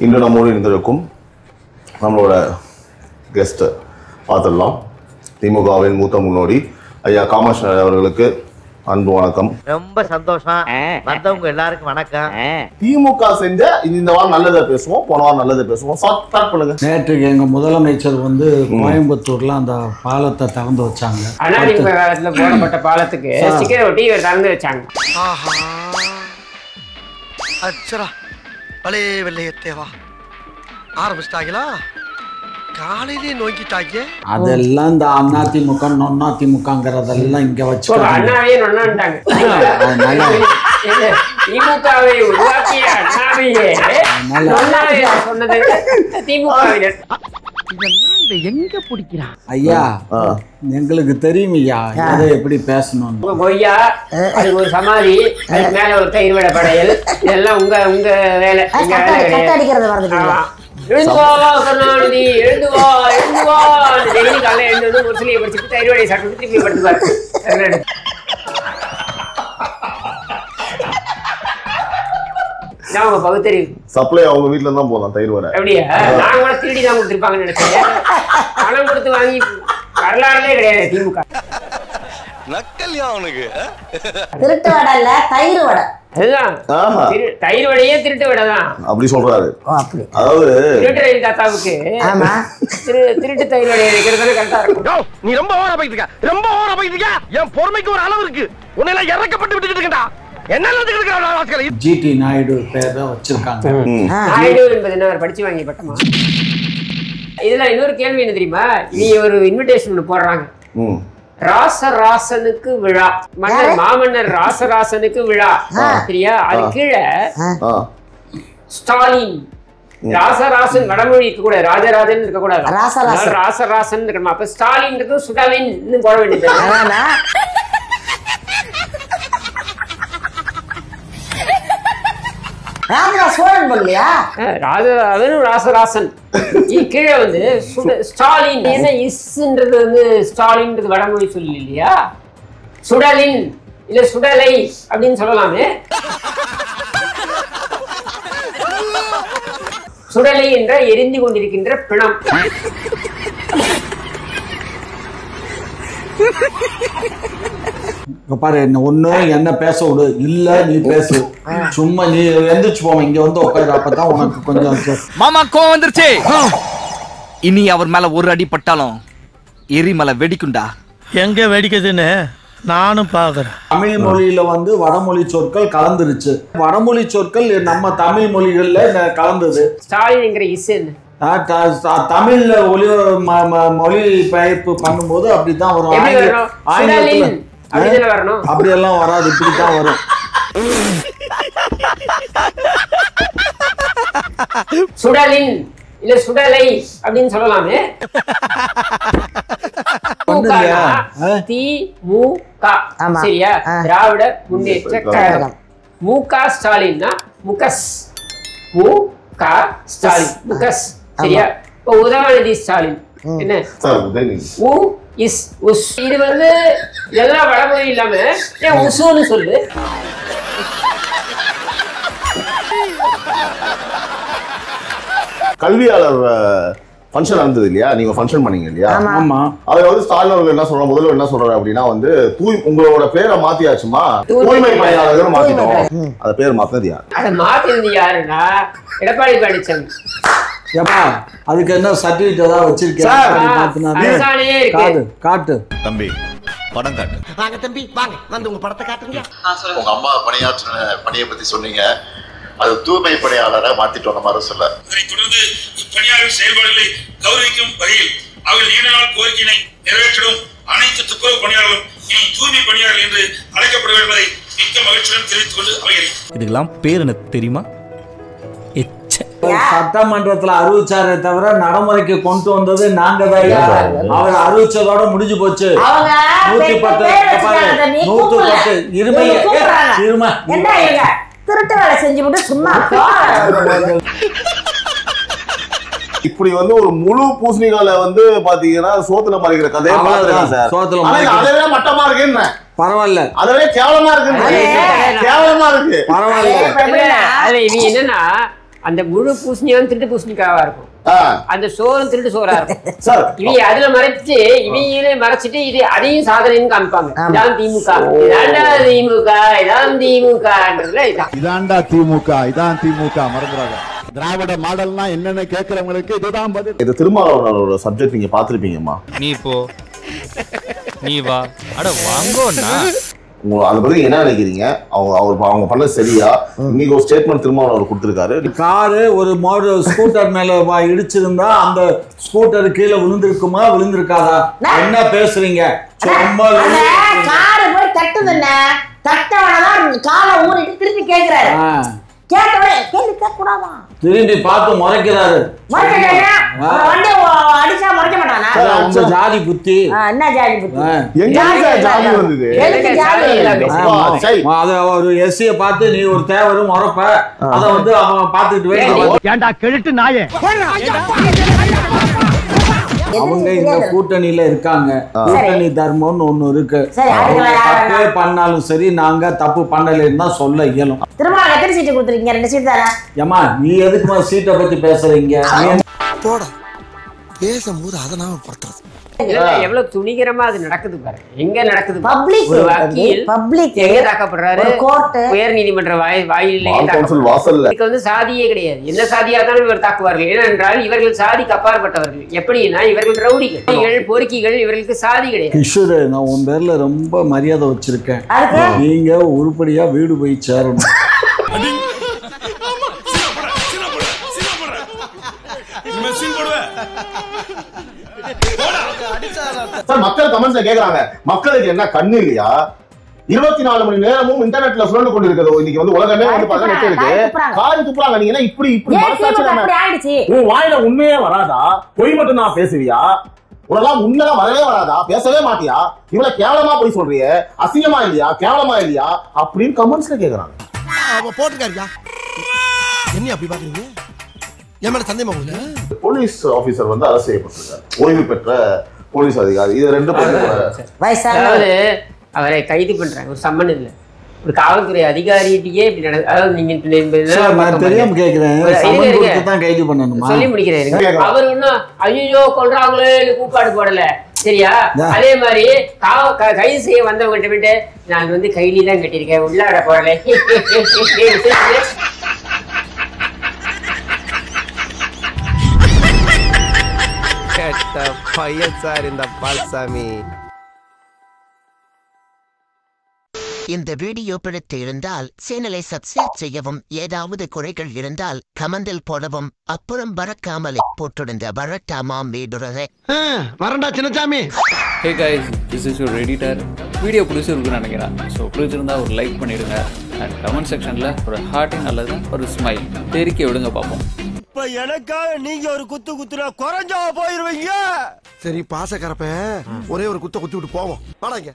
இன்று நம்மோடு இருந்திருக்கும் நம்மளோட கெஸ்ட் பார்த்துடலாம். திமுகவின் மூத்த முன்னோடி ஐயா காமராஜ் அவர்களுக்கு அன்பு வணக்கம். ரொம்ப சந்தோஷம். வந்தவங்க எல்லாருக்கும் வணக்கம். திமுக செஞ்ச இந்த வாரம் நல்லதை பேசுவோம், போன வாரம் நல்லதை பேசுவோம். ஸ்டார்ட் பண்ணுங்க. நேற்றுக்கு எங்க முதலமைச்சர் வந்து கோயம்புத்தூர்ல அந்த பாலத்தை திறந்து வச்சாங்க. அதிமுக காலத்துல போடப்பட்ட பாலத்துக்கு ஸ்டிக்கர் ஒட்டி திறந்து வச்சாங்க. அச்சரா பலே வெள்ளையத்தேவா ஆரம்பிச்சிட்டாங்களா? காலையிலே நோக்கிட்டாங்க. அதெல்லாம் இந்த அதிமுக நொன்னாதிமுகங்கிறதெல்லாம் இங்க வச்சு அண்ணாவே நொன்னான்ட்டாங்க. திமுகவை உருவாக்கிய அண்ணாவையே நொன்னாவே சொன்னது திமுகவினர். எங்க பிடிக்கிறான் ஐயா? எங்களுக்கு தெரியும் ஐயா அதை எப்படி பேசணும். கொய்யா, அது ஒரு சமாதி, அதுக்கு மேல ஒரு தயிர் வடை படையல், இதெல்லாம் உங்க உங்க வேலை. எழுந்துவா கருணாநிதி, எழுந்துவா எழுந்துவா. டெய்லி காலையில எழுந்து ஒரு சிலையை படிச்சுட்டு தயிர் வடையை சாப்பிட்டு திருப்பி படுத்துவார். அவங்க பகுத்தறிவு சப்ளை அவங்க வீட்டுல தான் போலாம் தயிர் வடை. அப்படியா? நான் கூட திருடி தான் கொடுத்துருப்பாங்கன்னு நினைச்சேன். பணம் கொடுத்து வாங்கி வரலாறுலே கிடையாது திமுக. நக்கல்யா அவனுக்கு திருட்டு வடை இல்ல, தயிர் வடை. அதுதான் தயிர் வடையே திருட்டு வடை தான் அப்படி சொல்றாரு. அதாவது திருட்டு தாத்தாவுக்கு திருட்டு தயிர் வடையை வைக்கிறதுல கரெக்டா இருக்கும். நீ ரொம்ப ஓவரா போயிட்டு இருக்க, ரொம்ப ஓவரா போயிட்டு இருக்க. என் பொறுமைக்கு ஒரு அளவு இருக்கு. உன்னை எல்லாம் இறக்கப்பட்டு விட்டுட்டு இருக்கா. என்ன ஜிடி நாயுடு பேரை வச்சிருக்காங்க. நாயுடு என்பது என்ன, படிச்சு வாங்கி பட்டமா? இதுல இன்னொரு கேள்வி என்ன தெரியுமா? நீ ஒரு இன்விடேஷன் ஒண்ணு போடுறாங்க. ராசராசனுக்கு விழா, மன்னர் மாமன்னர் ராசராசனுக்கு விழா, சரியா? அது கீழே ஸ்டாலின், ராசராசன் வடமொழி இருக்க கூட, ராஜராஜன் இருக்க கூடாது, ராசராசன் இருக்கணும். அப்ப ஸ்டாலின் சுடாலின் போட வேண்டியது. ராசராசன் கீழே வந்து ஸ்டாலின். என்ன இஸ்ன்றது வந்து ஸ்டாலின்றது வடமொழி சொல்லி இல்லையா? சுடலின் இல்ல சுடலை அப்படின்னு சொல்லலாமே. சுடலை என்ற எரிந்து கொண்டிருக்கின்ற பிணம். பாரு, ஒண்ணு என்ன பேச விடு, இல்ல நீ பேசு. சும்மா நீ எந்திரிச்சு போவ, இங்க வந்து உட்காரு. அப்பதான் உனக்கு கொஞ்சம் மாமா கோவம் வந்துருச்சு. இனி அவர் மேல ஒரு அடி பட்டாலும் எரிமலை வெடிக்குண்டா. எங்க வெடிக்குதுன்னு நானும் பாக்குறேன். தமிழ் மொழியில வந்து வடமொழி சொற்கள் கலந்துருச்சு. வடமொழி சொற்கள் நம்ம தமிழ் மொழிகள்ல கலந்தது. ஸ்டாலின்ங்கிற இசை தமிழ்ல மொழி பெயர்ப்பு பண்ணும்போது அப்படித்தான் வரும். அப்படியெல்லாம் வராது, இப்படித்தான் வரும். சுடலின் இல்ல சுடலை அப்படின்னு சொல்லலாமே. திமுக, சரியா? திராவிட முன்னேற்ற கழகம். முக ஸ்டாலின்னா முகஸ், முக ஸ்டாலின் முகஸ், சரியா? இப்போ உதயநிதி ஸ்டாலின் என்ன இஸ் உஸ். இது வந்து எல்லா வடமொழி இல்லாம ஏன் உசுன்னு சொல்லு. கல்வியாளர் ஃபங்க்ஷன் நடந்தது இல்லையா? நீங்க ஃபங்க்ஷன் பண்ணீங்க இல்லையா? ஆமா. அதுல வந்து ஸ்டாலின் அவர்கள் என்ன சொல்றாங்க, முதல்ல என்ன சொல்றாரு அப்படின்னா வந்து உங்களோட பேரை மாத்தியாச்சுமா, தூய்மை பணியாளர்கள் மாத்திட்டோம். அத பேர் மாத்தினது யார்? அத மாத்தினது யாருன்னா எடப்பாடி பழனிசாமி. ஏப்பா, அதுக்கு என்ன சர்டிபிகேட் ஏதாவது வச்சிருக்கீங்க? காட்டு தம்பி, படம் காட்டு. வாங்க தம்பி, வாங்க வந்து உங்க படத்தை காட்டுங்க. உங்க அம்மா பணியாற்றின பணியை பத்தி சொன்னீங்க. அது தூய்மை பணியாளரை மாத்திட்டோம் நம்ம அரசுல. இதனைத் தொடர்ந்து இப்பணியாளர் செயல்பாடுகளை கௌரவிக்கும் வகையில் அவர்கள் நீண்ட நாள் கோரிக்கையினை நிறைவேற்றிடும் அனைத்து துப்புரவு பணியாளர்களும் இனி தூய்மை பணியாளர்கள் என்று அழைக்கப்படுவது என்பதை மிக்க மகிழ்ச்சியுடன் தெரிவித்துக் கொண்டு அமைகிறேன். இதுக்கெல்லாம் பேர் எனக்கு தெரியுமா? சட்டமன்றத்துல அறிவிச்சாரே தவிர நடைமுறைக்கு கொண்டு வந்தது நாங்க தான். அவர் அறிவிச்சதோட முடிஞ்சு போச்சு. 110 திருட்டு வேலை செஞ்சு விட்டு சும்மா. இப்படி வந்து ஒரு முழு பூசணிக்கால வந்து பாத்தீங்கன்னா சோத்துல மறைக்கிற கதையை பாத்துருக்கேன் சார். அதவே மட்டமா இருக்குன்னு பரவாயில்ல, அதவே கேவலமா இருக்கு, கேவலமா இருக்கு. பரவாயில்ல. அது என்னன்னா அந்த முழு பூசணியும் திருட்டு பூசணிக்காவா இருக்கும், அந்த சோறும் திருட்டு சோறா இருக்கும். இவங்க அதுல மறைச்சு இவங்களே மறைச்சிட்டு இது அதையும் சாதனைன்னு காமிப்பாங்க. இதான் திமுக, இதாண்டா திமுக, இதான் திமுகன்றதுல இதாண்டா திமுக, இதான் திமுக மறந்துறாங்க. திராவிட மாடல்னா என்னன்னு கேட்கறவங்களுக்கு இதுதான் பதில். இது திருமாவளவனோட சப்ஜெக்ட் நீங்க பாத்திருப்பீங்கம்மா. நீ போ, நீ வா, அட வாங்கோண்ணா. அதை பத்தி என்ன நினைக்கிறீங்க? அவங்க பண்ண சரியா? இன்னைக்கு ஒரு ஸ்டேட்மெண்ட் திருமாவளவன் கொடுத்திருக்காரு. காரு ஒரு ஸ்கூட்டர் மேல இடிச்சிருந்தா அந்த ஸ்கூட்டர் கீழே விழுந்திருக்குமா விழுந்திருக்காதா? என்ன பேசுறீங்க? காரு போய் தட்டுதுன்னா தட்டவனதான் காலை ஊறிட்டு திருப்பி கேக்குறாரு. திரும்பி பார்த்து முறைக்கிறாரு. ஜாதி புத்தி என்ன ஜாதி புத்தி? ஒரு எஸ்சிய பார்த்து நீ ஒரு தேவரும் முறைப்ப, அத வந்து அவன் பார்த்துட்டு ஏண்டா கெழுட்டு நாயே. அவங்க இந்த கூட்டணியில இருக்காங்க. கூட்டணி தர்மம்னு ஒண்ணு இருக்கு. தப்பே பண்ணாலும் சரி, நாங்க தப்பு பண்ணலன்னு தான் சொல்ல இயலும். திரும்ப எத்தனை சீட்டு கொடுத்துருக்கீங்க? 2 சீட் தானே. ஏமா நீ எதுக்குமா சீட்டை பத்தி பேசுறீங்க? பேசும்போது அதை நாம படுத்துறது எவ்வளவு துணிகரமா அது நடக்குது பாரு. எங்க நடக்குது? பப்ளிக் பப்ளிக் எங்க தாக்கப்படுறாரு? உயர் நீதிமன்ற வாயிலே இதுக்கு வந்து சாதியே கிடையாது. என்ன சாதியா தான் இவர் தாக்குவார்கள். ஏனென்றால் இவர்கள் சாதிக்கு அப்பாற்பட்டவர்கள். எப்படின்னா இவர்கள் ரவுடிகள், பொறுக்கிகள், இவர்களுக்கு சாதி கிடையாது. கிஷோர், நான் உன் பேர்ல ரொம்ப மரியாதை வச்சிருக்கேன். நீங்க உருப்படியா வீடு போய் சேரணும். மக்கள் கமெண்ட்ஸ்ல கேக்குறாங்க, மக்களுக்கு என்ன கண்ணு இல்லையா? 24 மணி நேரமும் இன்டர்நெட்ல சுழண்டு கொண்டு இருக்கிறது. இன்னைக்கு வந்து உலகமே வந்து பார்த்தா நெட் இருக்கு. காரி துப்புறாங்க. நீங்க என்ன இப்படி மனசாட்சி? உன் வாயில உண்மையே வராதா? பொய் மட்டும் நான் பேசுவியா? உனலாம் உண்மைதான் வரவே வராதா? பேசவே மாட்டியா? இவ்வளவு கேவலமா போய் சொல்றிய, அசிங்கமா இல்லையா? கேவலமா இல்லையா அப்படின்னு கமெண்ட்ஸ்ல கேக்குறாங்க. போட்டுக்காரியா என்ன அப்படி பாக்குறீங்க? போலீஸ் ஆபீசர் வந்து அரசு செய்யப்பட்டிருக்காரு. ஓய்வு பெற்ற போலீஸ் அதிகாரி. இது 2 அதாவது அவரை கைது பண்றாங்க. ஒரு சம்மன் இல்லை, ஒரு காவல்துறை அதிகாரியே இப்படி நடக்குது. அதாவது நீங்க தெரியாம கேக்குறேன், கைது பண்ணணுமா? சொல்லி முடிக்கிறேன். அவர் ஒன்னும் ஐயோ கொல்றாங்களே கூப்பாடு போடல, சரியா? அதே மாதிரி கைது செய்ய வந்தவங்க கிட்ட நான் வந்து கைலி தான் கட்டியிருக்கேன், உள்ளாட போடல. பையன் சார் இந்த பால்சாமி. இந்த வீடியோ பிடித்து இருந்தால் சேனலை சப்ஸ்கிரைப் செய்யவும், ஏதாவது குறைகள் இருந்தால் கமெண்டில் போடவும், அப்புறம் மறக்காமலே போட்டிருந்த வரட்டாமாம் வீடுறதே வரண்டா Chinnasamy. Hey guys, this is your editor. Video பிடிச்சிருக்குன்னு நினைக்கிறேன். ஸோ பிடிச்சிருந்தா ஒரு லைக் பண்ணிடுங்க அண்ட் கமெண்ட் செக்ஷனில் ஒரு ஹார்ட்டிங் அல்லது ஒரு ஸ்மைல் தெரிக்க விடுங்க பார்ப்போம். இப்ப எனக்காக நீங்க ஒரு குத்து குத்துனா குறைஞ்சா போயிருவீங்க. சரி பாசக்கரப்ப ஒரே ஒரு குத்த குத்தி விட்டு போவோம். வாடாங்க.